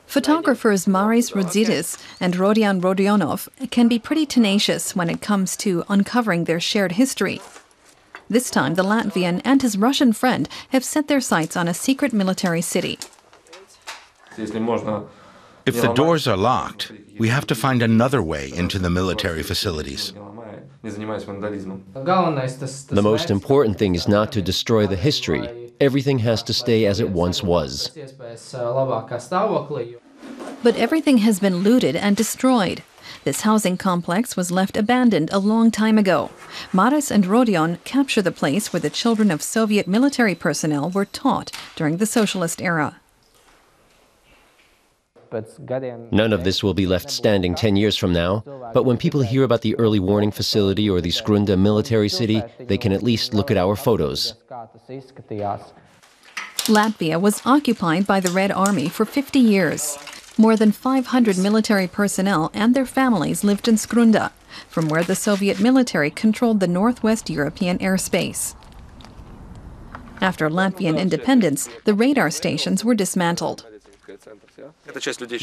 Photographers Maris Rudzitis and Rodion Rodionov can be pretty tenacious when it comes to uncovering their shared history. This time, the Latvian and his Russian friend have set their sights on a secret military city. If the doors are locked, we have to find another way into the military facilities. The most important thing is not to destroy the history. Everything has to stay as it once was. But everything has been looted and destroyed. This housing complex was left abandoned a long time ago. Maris and Rodion capture the place where the children of Soviet military personnel were taught during the socialist era. None of this will be left standing 10 years from now, but when people hear about the early warning facility or the Skrunda military city, they can at least look at our photos. Latvia was occupied by the Red Army for 50 years. More than 500 military personnel and their families lived in Skrunda, from where the Soviet military controlled the Northwest European airspace. After Latvian independence, the radar stations were dismantled.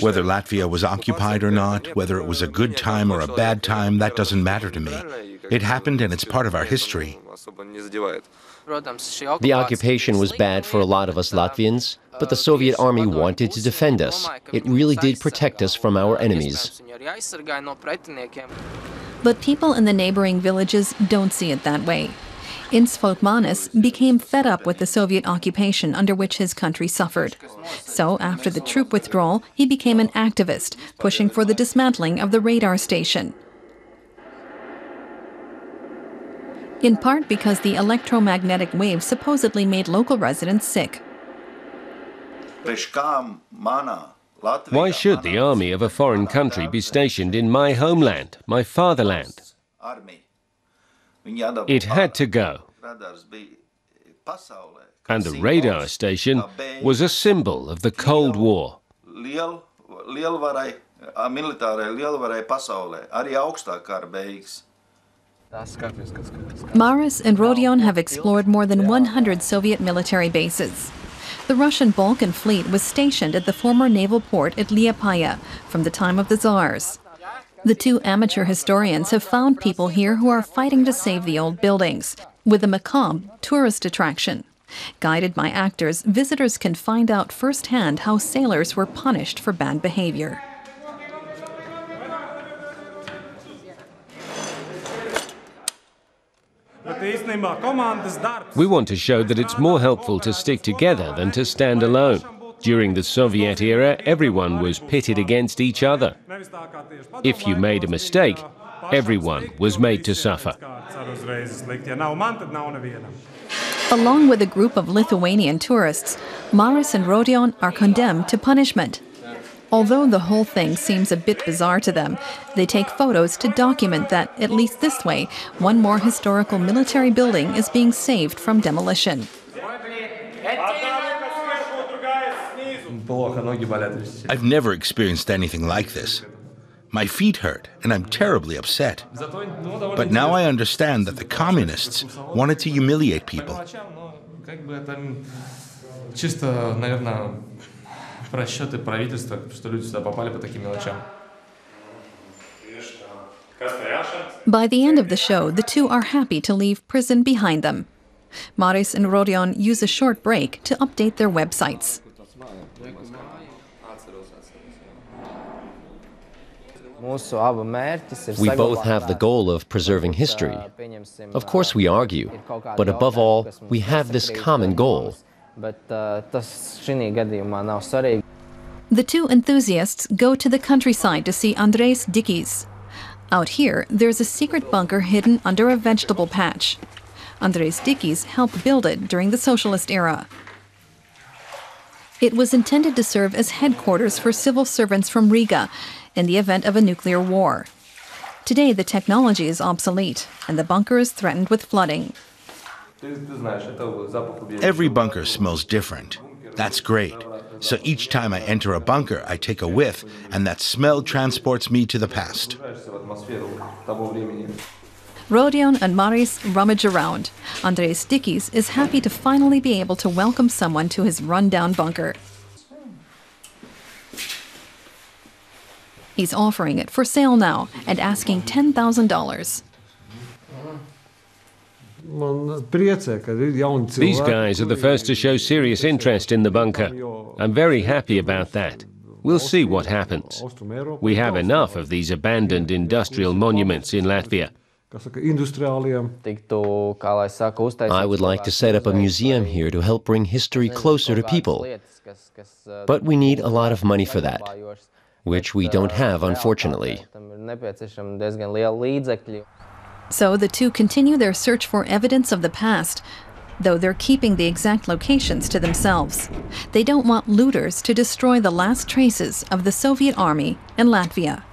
Whether Latvia was occupied or not, whether it was a good time or a bad time, that doesn't matter to me. It happened and it's part of our history. The occupation was bad for a lot of us Latvians, but the Soviet army wanted to defend us. It really did protect us from our enemies. But people in the neighboring villages don't see it that way. Inns Folkmanis became fed up with the Soviet occupation under which his country suffered. So, after the troop withdrawal, he became an activist, pushing for the dismantling of the radar station. In part because the electromagnetic waves supposedly made local residents sick. Why should the army of a foreign country be stationed in my homeland, my fatherland? It had to go. And the radar station was a symbol of the Cold War. Maris and Rodion have explored more than 100 Soviet military bases. The Russian Balkan fleet was stationed at the former naval port at Liepāja from the time of the Tsars. The two amateur historians have found people here who are fighting to save the old buildings, with a macabre tourist attraction. Guided by actors, visitors can find out firsthand how sailors were punished for bad behavior. We want to show that it's more helpful to stick together than to stand alone. During the Soviet era, everyone was pitted against each other. If you made a mistake, everyone was made to suffer. Along with a group of Lithuanian tourists, Maris and Rodion are condemned to punishment. Although the whole thing seems a bit bizarre to them, they take photos to document that, at least this way, one more historical military building is being saved from demolition. I've never experienced anything like this. My feet hurt, and I'm terribly upset. But now I understand that the communists wanted to humiliate people. By the end of the show, the two are happy to leave prison behind them. Maris and Rodion use a short break to update their websites. We both have the goal of preserving history. Of course we argue, but above all, we have this common goal. The two enthusiasts go to the countryside to see Andrejs Dikis. Out here, there's a secret bunker hidden under a vegetable patch. Andrejs Dikis helped build it during the socialist era. It was intended to serve as headquarters for civil servants from Riga in the event of a nuclear war. Today, the technology is obsolete, and the bunker is threatened with flooding. Every bunker smells different. That's great. So each time I enter a bunker, I take a whiff, and that smell transports me to the past. Rodion and Maris rummage around. Andrejs Dikis is happy to finally be able to welcome someone to his run-down bunker. He's offering it for sale now and asking $10,000. These guys are the first to show serious interest in the bunker. I'm very happy about that. We'll see what happens. We have enough of these abandoned industrial monuments in Latvia. I would like to set up a museum here to help bring history closer to people. But we need a lot of money for that, which we don't have, unfortunately. So the two continue their search for evidence of the past, though they're keeping the exact locations to themselves. They don't want looters to destroy the last traces of the Soviet army in Latvia.